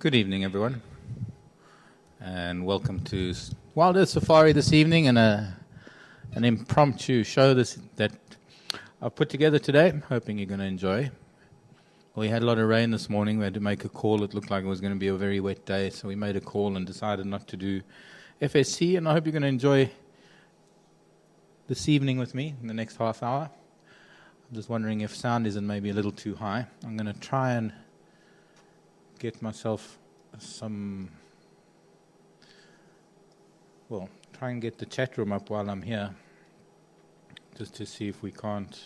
Good evening, everyone, and welcome to Wilder Safari this evening and an impromptu show that I've put together today. I'm hoping you're going to enjoy. We had a lot of rain this morning. We had to make a call. It looked like it was going to be a very wet day, so we made a call and decided not to do FSC, and I hope you're going to enjoy this evening with me in the next half hour. I'm just wondering if sound isn't maybe a little too high. I'm going to try and get myself try and get the chat room up while I'm here, just to see if we can't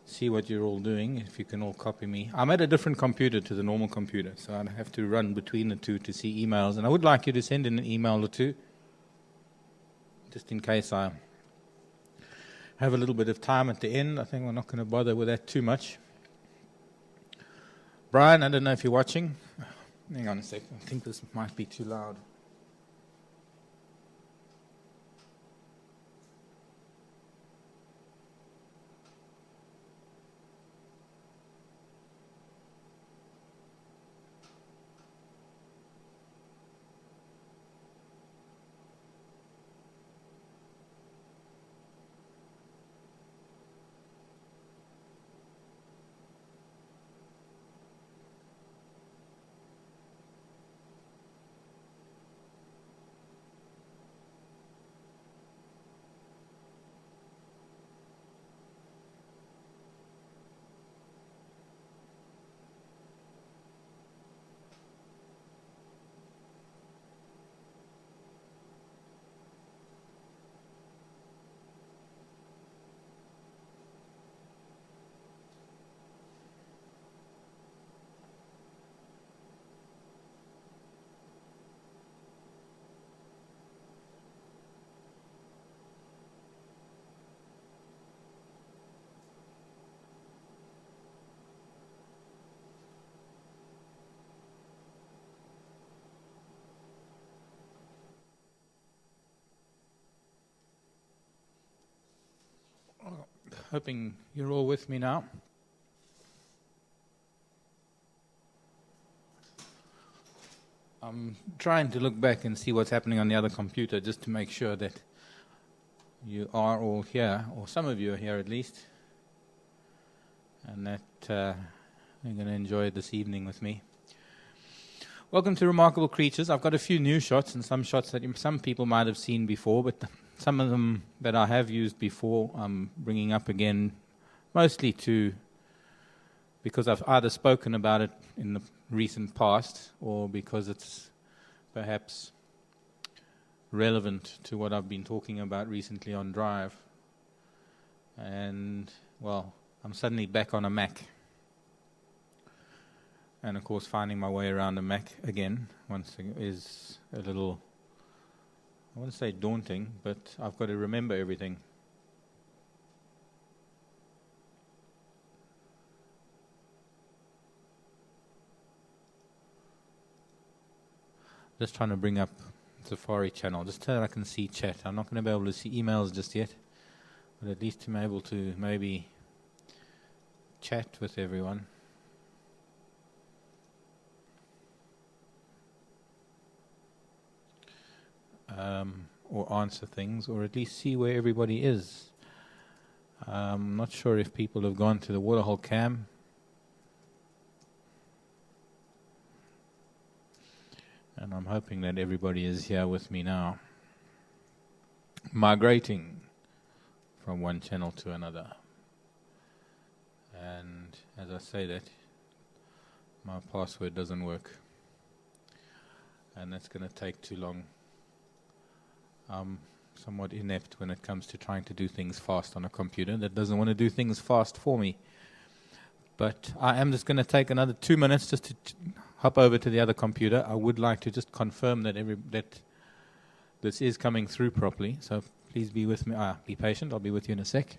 see what you're all doing, if you can all copy me. I'm at a different computer to the normal computer, so I'd have to run between the two to see emails, and I would like you to send in an email or two, just in case I have a little bit of time at the end. I think we're not going to bother with that too much. Brian, I don't know if you're watching. Hang on a sec. I think this might be too loud. Hoping you're all with me now. I'm trying to look back and see what's happening on the other computer, just to make sure that you are all here, or some of you are here at least, and that you're going to enjoy this evening with me. Welcome to Remarcable Creatures. I've got a few new shots and some shots that some people might have seen before, but some of them that I have used before I'm bringing up again, mostly because I've either spoken about it in the recent past or because it's perhaps relevant to what I've been talking about recently on Drive. And, well, I'm suddenly back on a Mac. And, of course, finding my way around a Mac again is a little, I wouldn't say daunting, but I've got to remember everything. Just trying to bring up Safari channel, just so that I can see chat. I'm not going to be able to see emails just yet, but at least I'm able to maybe chat with everyone. Or answer things, or at least see where everybody is. I'm not sure if people have gone to the waterhole cam. And I'm hoping that everybody is here with me now, migrating from one channel to another. And as I say that, my password doesn't work, and that's going to take too long. I'm somewhat inept when it comes to trying to do things fast on a computer that doesn't want to do things fast for me. But I am just going to take another 2 minutes just to hop over to the other computer. I would like to just confirm that that this is coming through properly. So please be with me. Be patient. I'll be with you in a sec.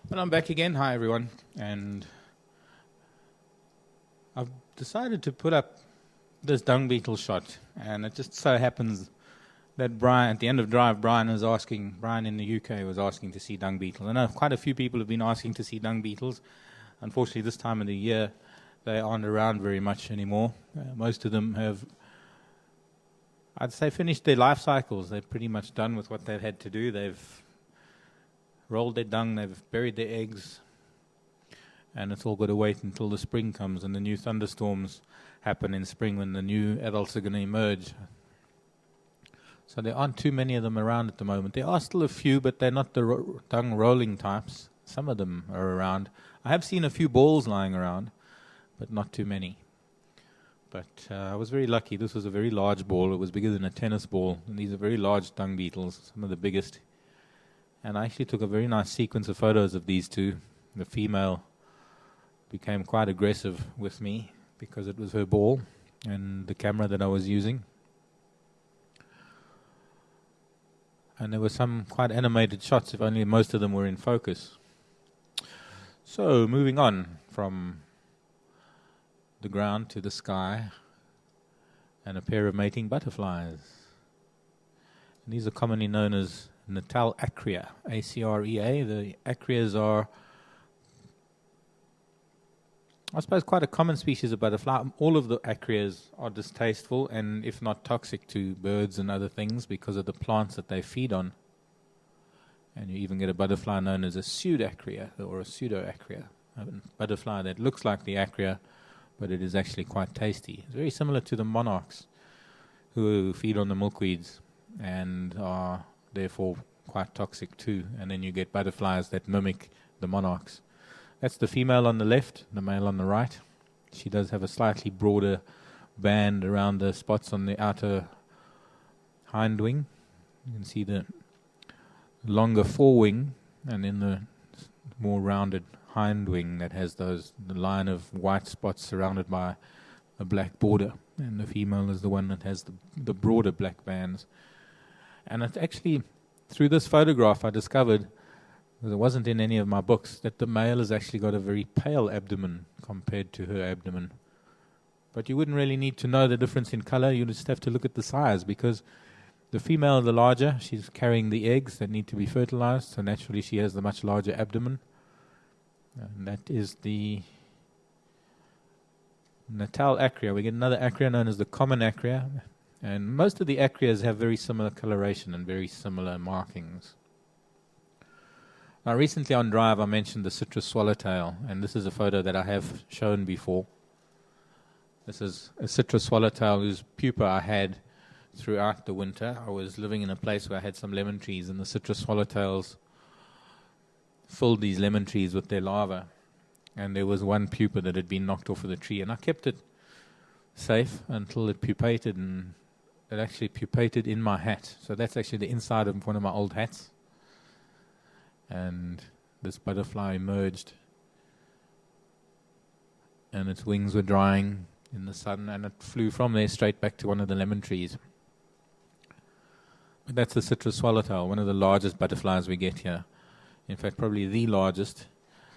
Well, I'm back again. Hi, everyone. And I've decided to put up this dung beetle shot. And it just so happens that Brian, at the end of drive, Brian in the UK was asking to see dung beetles. I know quite a few people have been asking to see dung beetles. Unfortunately, this time of the year, they aren't around very much anymore. Most of them have, I'd say, finished their life cycles. They're pretty much done with what they've had to do. They've rolled their dung, they've buried their eggs, and it's all got to wait until the spring comes and the new thunderstorms happen in spring when the new adults are going to emerge. So there aren't too many of them around at the moment. There are still a few, but they're not the dung rolling types. Some of them are around. I have seen a few balls lying around, but not too many. But I was very lucky. This was a very large ball. It was bigger than a tennis ball. And these are very large dung beetles, some of the biggest. And I actually took a very nice sequence of photos of these two. The female became quite aggressive with me because it was her ball and the camera that I was using. And there were some quite animated shots, if only most of them were in focus. So, moving on from the ground to the sky and a pair of mating butterflies. And these are commonly known as Natal acrea, A-C-R-E-A. The acreas are, I suppose, quite a common species of butterfly. All of the acreas are distasteful and, if not toxic, to birds and other things because of the plants that they feed on. And you even get a butterfly known as a pseudacrea or a pseudoacrea, a butterfly that looks like the acrea, but it is actually quite tasty. It's very similar to the monarchs who feed on the milkweeds and are therefore quite toxic too. And then you get butterflies that mimic the monarchs. That's the female on the left, the male on the right. She does have a slightly broader band around the spots on the outer hind wing. You can see the longer forewing and then the more rounded hind wing that has the line of white spots surrounded by a black border. And the female is the one that has the broader black bands. And it actually, through this photograph, I discovered, because it wasn't in any of my books, that the male has actually got a very pale abdomen compared to her abdomen. But you wouldn't really need to know the difference in color. You just have to look at the size, because the female, the larger, she's carrying the eggs that need to be fertilized, so naturally she has the much larger abdomen. And that is the Natal acrea. We get another acrea known as the common acrea. And most of the acreas have very similar coloration and very similar markings. Now, recently on Drive, I mentioned the citrus swallowtail, and this is a photo that I have shown before. This is a citrus swallowtail whose pupa I had throughout the winter. I was living in a place where I had some lemon trees, and the citrus swallowtails filled these lemon trees with their larvae. And there was one pupa that had been knocked off of the tree, and I kept it safe until it pupated, and it actually pupated in my hat. So that's actually the inside of one of my old hats. And this butterfly emerged, and its wings were drying in the sun, and it flew from there straight back to one of the lemon trees. But that's the citrus swallowtail, one of the largest butterflies we get here. In fact, probably the largest.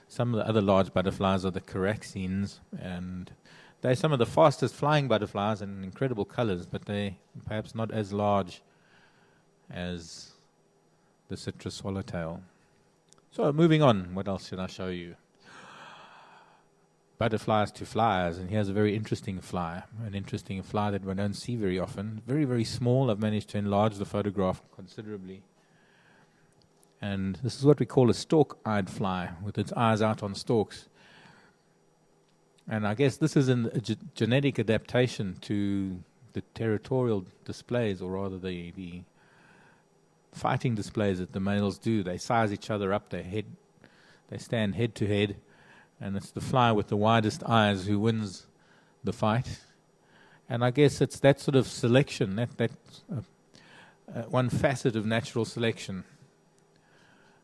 Some of the other large butterflies are the caraxines, and they're some of the fastest flying butterflies in incredible colors, but they're perhaps not as large as the citrus swallowtail. So, moving on, what else should I show you? Butterflies to flies, and here's a very interesting fly. An interesting fly that we don't see very often. Very, very small. I've managed to enlarge the photograph considerably. And this is what we call a stalk-eyed fly, with its eyes out on stalks. And I guess this is a genetic adaptation to the territorial displays, or rather the fighting displays that the males do. They size each other up, they stand head to head, and it's the fly with the widest eyes who wins the fight. And I guess it's that sort of selection, that one facet of natural selection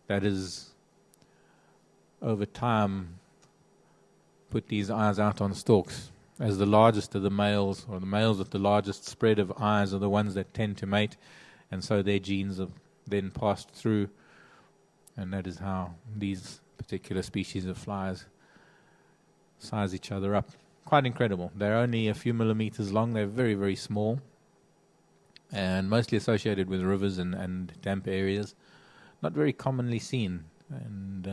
that is, over time, put these eyes out on stalks. As the largest of the males, or the males with the largest spread of eyes, are the ones that tend to mate, and so their genes are then passed through And that is how these particular species of flies size each other up. Quite incredible. They're only a few millimeters long. They're very, very small, and mostly associated with rivers and damp areas. Not very commonly seen. And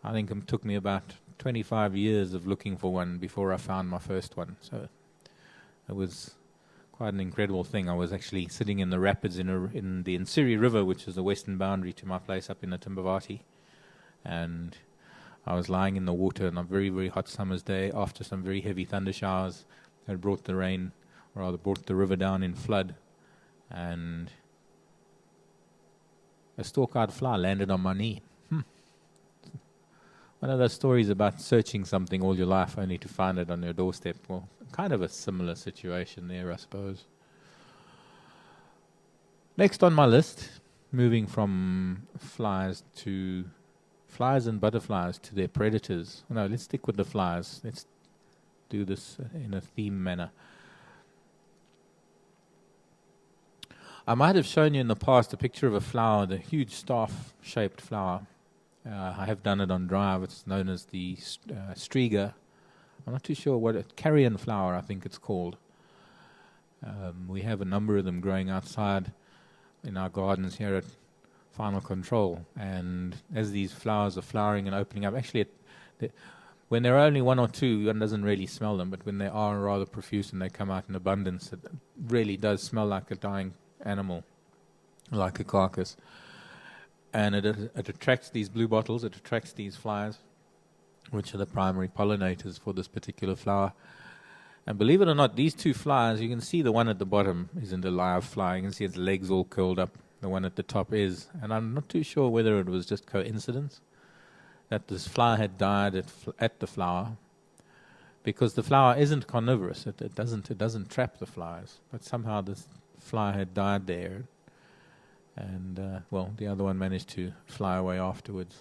I think it took me about 25 years of looking for one before I found my first one. So it was quite an incredible thing. I was actually sitting in the rapids in the Insiri River, which is the western boundary to my place up in the Timbavati. And I was lying in the water on a very, very hot summer's day after some very heavy thunder showers that brought the rain, or rather brought the river down in flood. And a stalk-eyed fly landed on my knee. One of those stories about searching something all your life only to find it on your doorstep. Well, kind of a similar situation there, I suppose. Next on my list, moving from flies and butterflies to their predators. No, let's stick with the flies. Let's do this in a theme manner. I might have shown you in the past a picture of a flower, the huge staff-shaped flower. I have done it on drive. It's known as the striga. I'm not too sure what carrion flower, I think it's called. We have a number of them growing outside in our gardens here at Final Control. And as these flowers are flowering and opening up, actually, when there are only one or two, one doesn't really smell them. But when they are rather profuse and they come out in abundance, it really does smell like a dying animal, like a carcass. And it attracts these blue bottles, it attracts these flies, which are the primary pollinators for this particular flower. And believe it or not, these two flies, you can see the one at the bottom isn't a live fly. You can see its legs all curled up. The one at the top is. And I'm not too sure whether it was just coincidence that this fly had died at the flower, because the flower isn't carnivorous. It doesn't trap the flies. But somehow this fly had died there. And, the other one managed to fly away afterwards.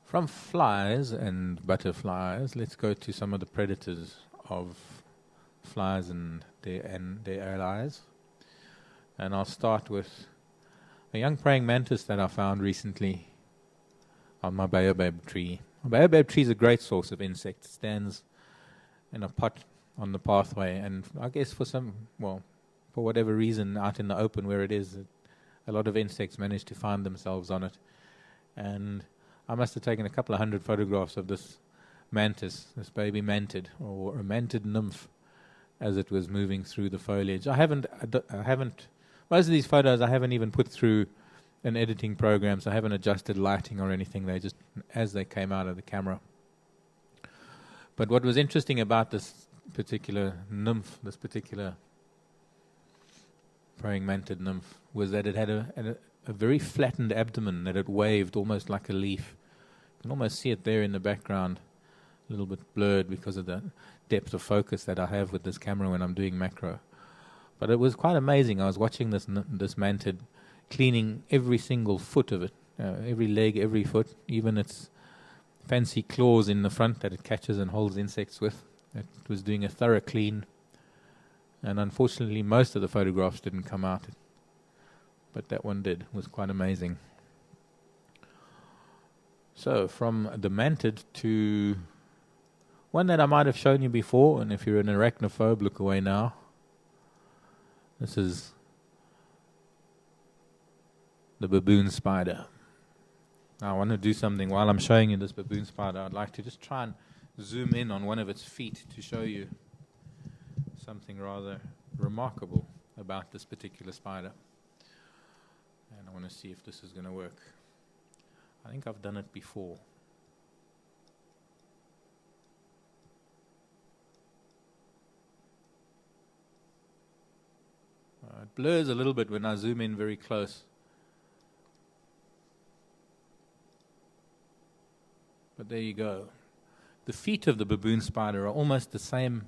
From flies and butterflies, let's go to some of the predators of flies and their allies. And I'll start with a young praying mantis that I found recently on my baobab tree. A baobab tree is a great source of insects. It stands in a pot on the pathway, and I guess for whatever reason, out in the open where it is, a lot of insects manage to find themselves on it. And I must have taken a couple of 100 photographs of this mantis, this baby mantid, or a mantid nymph, as it was moving through the foliage. I haven't, most of these photos I haven't even put through an editing program, so I haven't adjusted lighting or anything. They just, as they came out of the camera. But what was interesting about this particular nymph, this particular praying mantid nymph, was that it had a very flattened abdomen, that it waved almost like a leaf. You can almost see it there in the background, a little bit blurred because of the depth of focus that I have with this camera when I'm doing macro. But it was quite amazing. I was watching this mantid cleaning every single foot of it, every leg, every foot, even its fancy claws in the front that it catches and holds insects with. It was doing a thorough clean, and unfortunately most of the photographs didn't come out, but that one did. It was quite amazing. So from the mantid to one that I might have shown you before, and if you're an arachnophobe, look away now. This is the baboon spider. Now I want to do something while I'm showing you this baboon spider. I'd like to just try and zoom in on one of its feet to show you something rather remarkable about this particular spider. And I want to see if this is going to work. I think I've done it before. It blurs a little bit when I zoom in very close. But there you go. The feet of the baboon spider are almost the same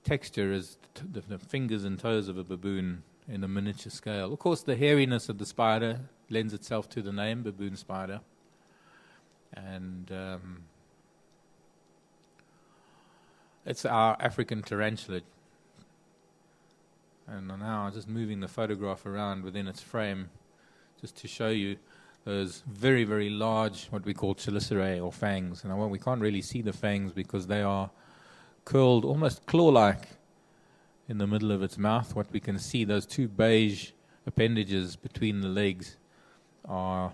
texture as the fingers and toes of a baboon in a miniature scale. Of course, the hairiness of the spider lends itself to the name baboon spider. And it's our African tarantula. And now I'm just moving the photograph around within its frame just to show you those very, very large, what we call chelicerae or fangs. And we can't really see the fangs because they are curled, almost claw-like, in the middle of its mouth. What we can see, those two beige appendages between the legs, are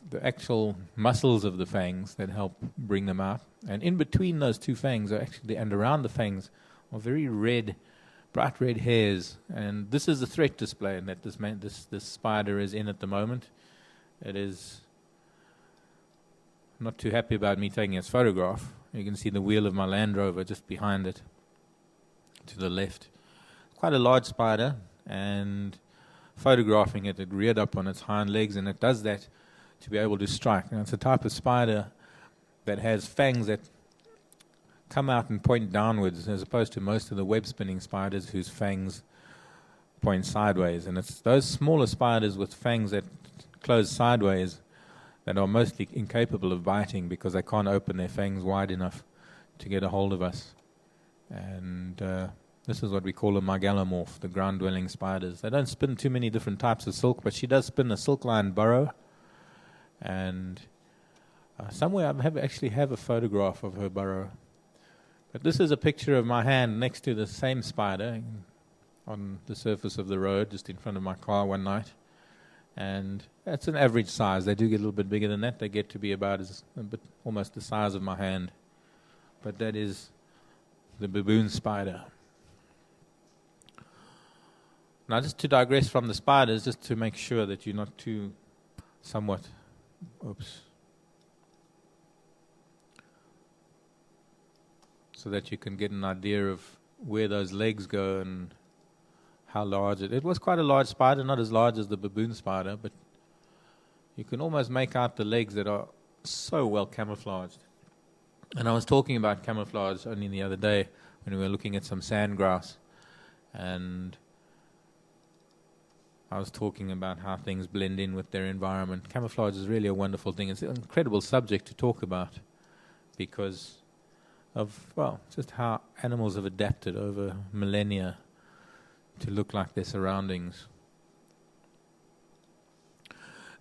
the actual muscles of the fangs that help bring them out. And in between those two fangs are actually, and around the fangs, are very red, bright red hairs. And this is the threat display that this spider is in at the moment. It is not too happy about me taking its photograph. You can see the wheel of my Land Rover just behind it to the left. Quite a large spider, and photographing it, it reared up on its hind legs, and it does that to be able to strike. Now, it's a type of spider that has fangs that come out and point downwards, as opposed to most of the web-spinning spiders whose fangs point sideways. And it's those smaller spiders with fangs that close sideways that are mostly incapable of biting because they can't open their fangs wide enough to get a hold of us. And this is what we call a mygalomorph, the ground-dwelling spiders. They don't spin too many different types of silk, but she does spin a silk-lined burrow. And somewhere I actually have a photograph of her burrow. But this is a picture of my hand next to the same spider on the surface of the road, just in front of my car one night. And that's an average size. They do get a little bit bigger than that. They get to be about almost the size of my hand. But that is the baboon spider. Now, just to digress from the spiders, just to make sure that you're not too somewhat... Oops. So that you can get an idea of where those legs go and how large it was. Quite a large spider, not as large as the baboon spider, but you can almost make out the legs that are so well camouflaged. And I was talking about camouflage only the other day when we were looking at some sandgrass, and I was talking about how things blend in with their environment. Camouflage is really a wonderful thing. It's an incredible subject to talk about because of, just how animals have adapted over millennia to look like their surroundings.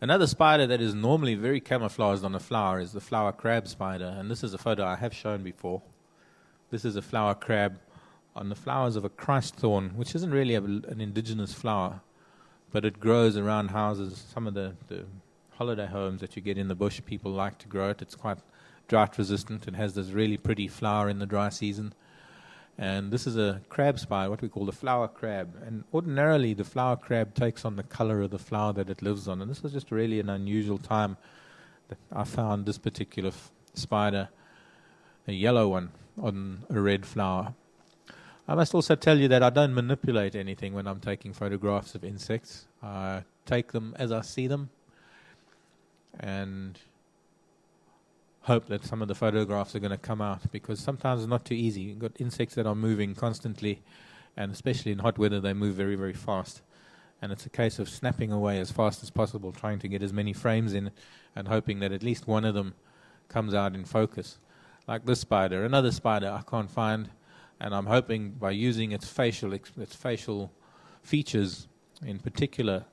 Another spider that is normally very camouflaged on a flower is the flower crab spider, and this is a photo I have shown before. This is a flower crab on the flowers of a Christ thorn, which isn't really an indigenous flower, but it grows around houses. Some of the holiday homes that you get in the bush, people like to grow it. It's quite drought resistant. It has this really pretty flower in the dry season. And this is a crab spider, what we call the flower crab. And ordinarily, the flower crab takes on the color of the flower that it lives on. And this was just really an unusual time that I found this particular spider, a yellow one, on a red flower. I must also tell you that I don't manipulate anything when I'm taking photographs of insects. I take them as I see them and hope that some of the photographs are going to come out, because sometimes it's not too easy. You've got insects that are moving constantly, and especially in hot weather they move very, very fast. And it's a case of snapping away as fast as possible, trying to get as many frames in and hoping that at least one of them comes out in focus. Like this spider. Another spider I can't find, and I'm hoping by using its facial features, in particular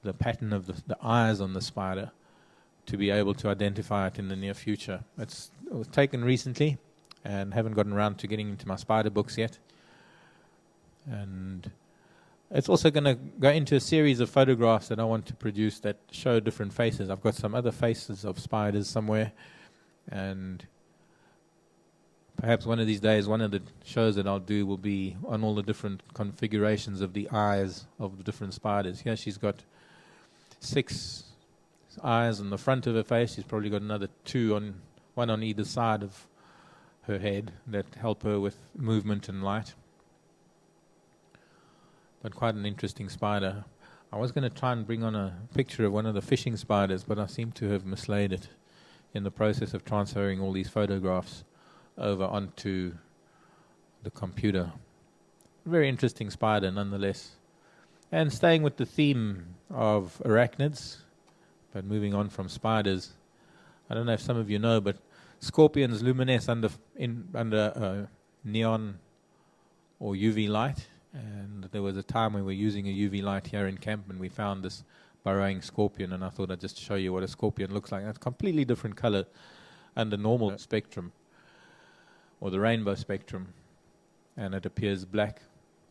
the pattern of the eyes on the spider, to be able to identify it in the near future. It was taken recently and haven't gotten around to getting into my spider books yet. And it's also going to go into a series of photographs that I want to produce that show different faces. I've got some other faces of spiders somewhere, and perhaps one of these days, one of the shows that I'll do will be on all the different configurations of the eyes of the different spiders. Here she's got 6 eyes on the front of her face. She's probably got another 2 one on either side of her head that help her with movement and light. But quite an interesting spider. I was going to try and bring on a picture of one of the fishing spiders, but I seem to have mislaid it in the process of transferring all these photographs over onto the computer. Very interesting spider nonetheless. And staying with the theme of arachnids, but moving on from spiders, I don't know if some of you know, but scorpions luminesce under neon or UV light. And there was a time when we were using a UV light here in camp and we found this burrowing scorpion, and I thought I'd just show you what a scorpion looks like. It's a completely different color under normal spectrum, or the rainbow spectrum, and it appears black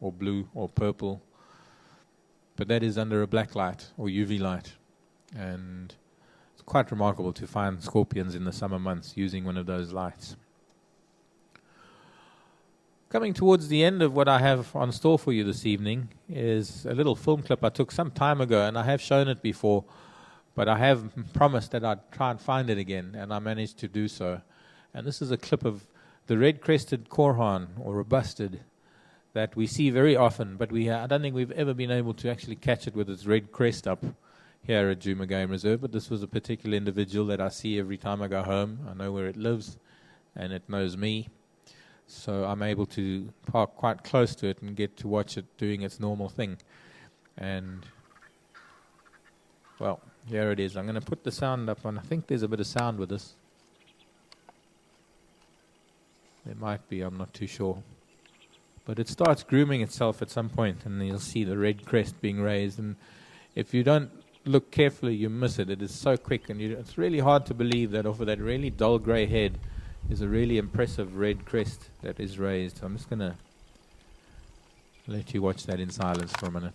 or blue or purple, but that is under a black light or UV light. And it's quite remarkable to find scorpions in the summer months using one of those lights. Coming towards the end of what I have on store for you this evening is a little film clip I took some time ago, and I have shown it before, but I have promised that I'd try and find it again, and I managed to do so. And this is a clip of the Redcrested Horn, or robusted, that we see very often, but I don't think we've ever been able to actually catch it with its red crest up here at Djuma Game Reserve. But this was a particular individual that I see every time I go home. I know where it lives, and it knows me. So I'm able to park quite close to it and get to watch it doing its normal thing. And, well, here it is. I'm going to put the sound up on. I think there's a bit of sound with this. There might be, I'm not too sure. But it starts grooming itself at some point, and you'll see the red crest being raised. And if you don't look carefully, you miss it. It is so quick, and it's really hard to believe that over that really dull grey head is a really impressive red crest that is raised. So I'm just going to let you watch that in silence for a minute.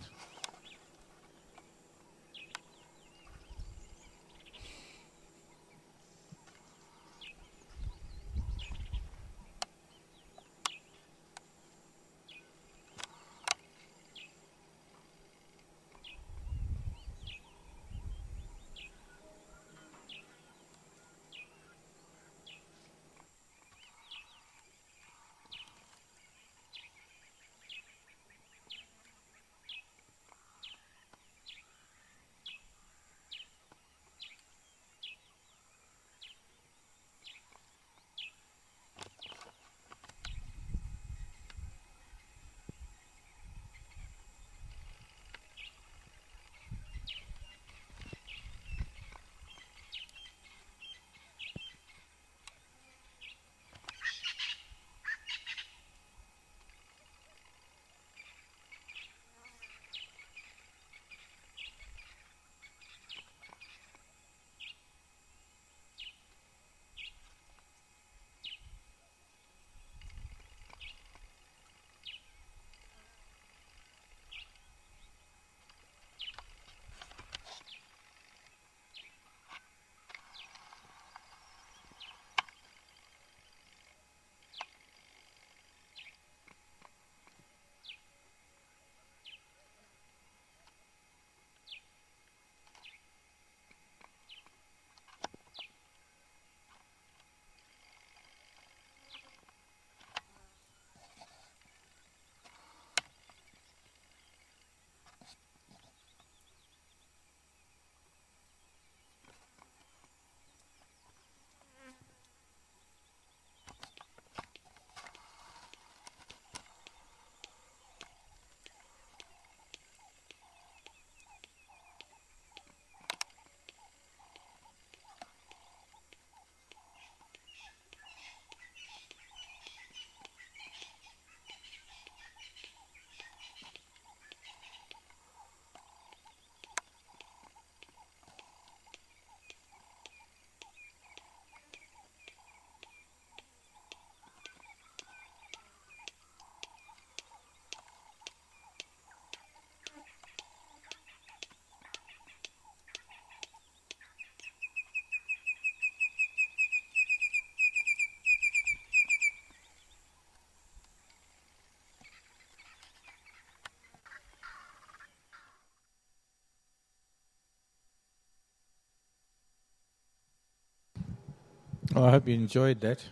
Well, I hope you enjoyed that.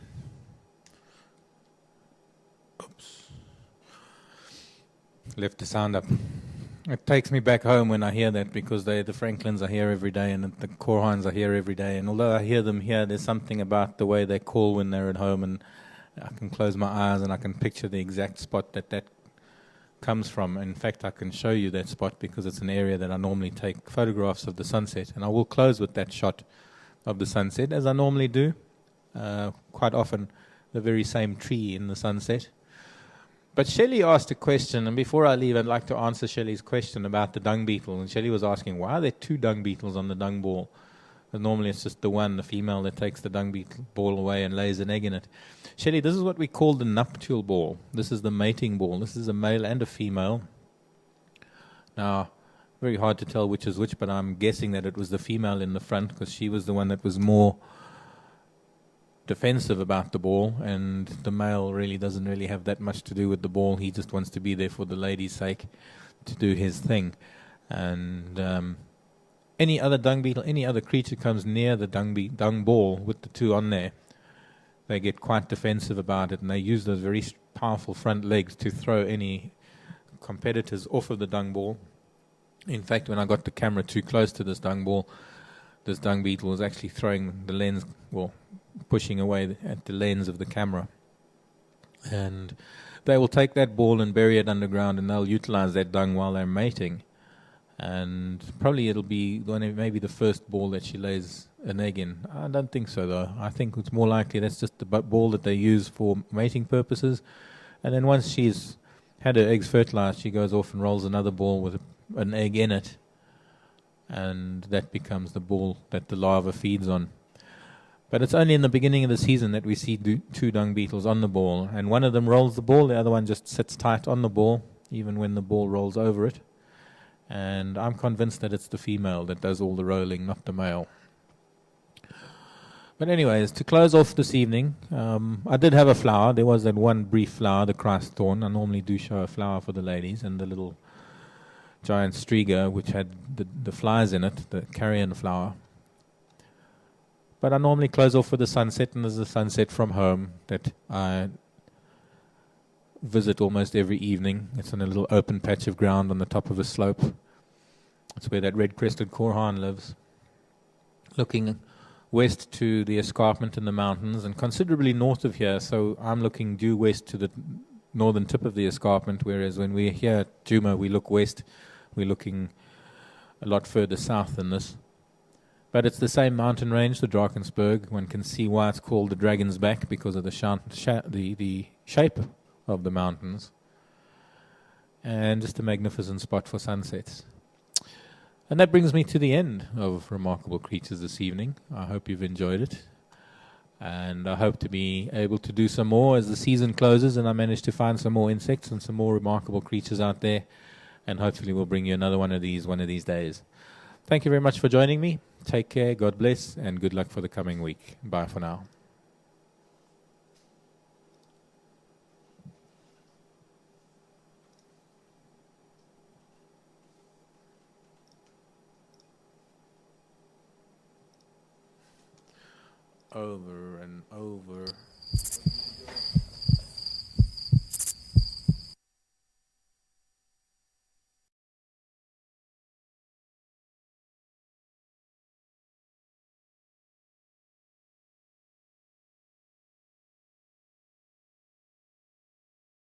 Oops. Left the sound up. It takes me back home when I hear that, because the Franklins are here every day and the Korhans are here every day. And although I hear them here, there's something about the way they call when they're at home, and I can close my eyes and I can picture the exact spot that comes from. In fact, I can show you that spot because it's an area that I normally take photographs of the sunset. And I will close with that shot of the sunset, as I normally do. Quite often the very same tree in the sunset. But Shelley asked a question, and before I leave, I'd like to answer Shelley's question about the dung beetle. And Shelley was asking, why are there 2 dung beetles on the dung ball? And normally it's just the one, the female, that takes the dung beetle ball away and lays an egg in it. Shelley, this is what we call the nuptial ball. This is the mating ball. This is a male and a female. Now, very hard to tell which is which, but I'm guessing that it was the female in the front, because she was the one that was more defensive about the ball, and the male really doesn't really have that much to do with the ball. He just wants to be there for the lady's sake, to do his thing. And any other dung beetle, any other creature comes near the dung ball with the 2 on there, they get quite defensive about it, and they use those very powerful front legs to throw any competitors off of the dung ball. In fact, when I got the camera too close to this dung ball, this dung beetle was actually throwing the lens, well, pushing away at the lens of the camera. And they will take that ball and bury it underground, and they'll utilize that dung while they're mating. And probably it'll be maybe the first ball that she lays an egg in. I don't think so, though. I think it's more likely that's just the ball that they use for mating purposes. And then once she's had her eggs fertilized, she goes off and rolls another ball with an egg in it, and that becomes the ball that the larva feeds on. But it's only in the beginning of the season that we see 2 dung beetles on the ball, and one of them rolls the ball, the other one just sits tight on the ball, even when the ball rolls over it. And I'm convinced that it's the female that does all the rolling, not the male. But anyways, to close off this evening, I did have a flower. There was that one brief flower, the Crested Horn. I normally do show a flower for the ladies, and the little giant striga, which had the flies in it, the carrion flower. But I normally close off with the sunset, and there's a sunset from home that I visit almost every evening. It's on a little open patch of ground on the top of a slope. It's where that Redcrested Horn lives, looking west to the escarpment in the mountains, and considerably north of here, so I'm looking due west to the northern tip of the escarpment, whereas when we're here at Juma, we look west. We're looking a lot further south than this. But it's the same mountain range, the Drakensberg. One can see why it's called the Dragon's Back, because of the shape of the mountains. And just a magnificent spot for sunsets. And that brings me to the end of Remarkable Creatures this evening. I hope you've enjoyed it. And I hope to be able to do some more as the season closes and I manage to find some more insects and some more remarkable creatures out there. And hopefully we'll bring you another one of these days. Thank you very much for joining me. Take care, God bless, and good luck for the coming week. Bye for now. Over and over.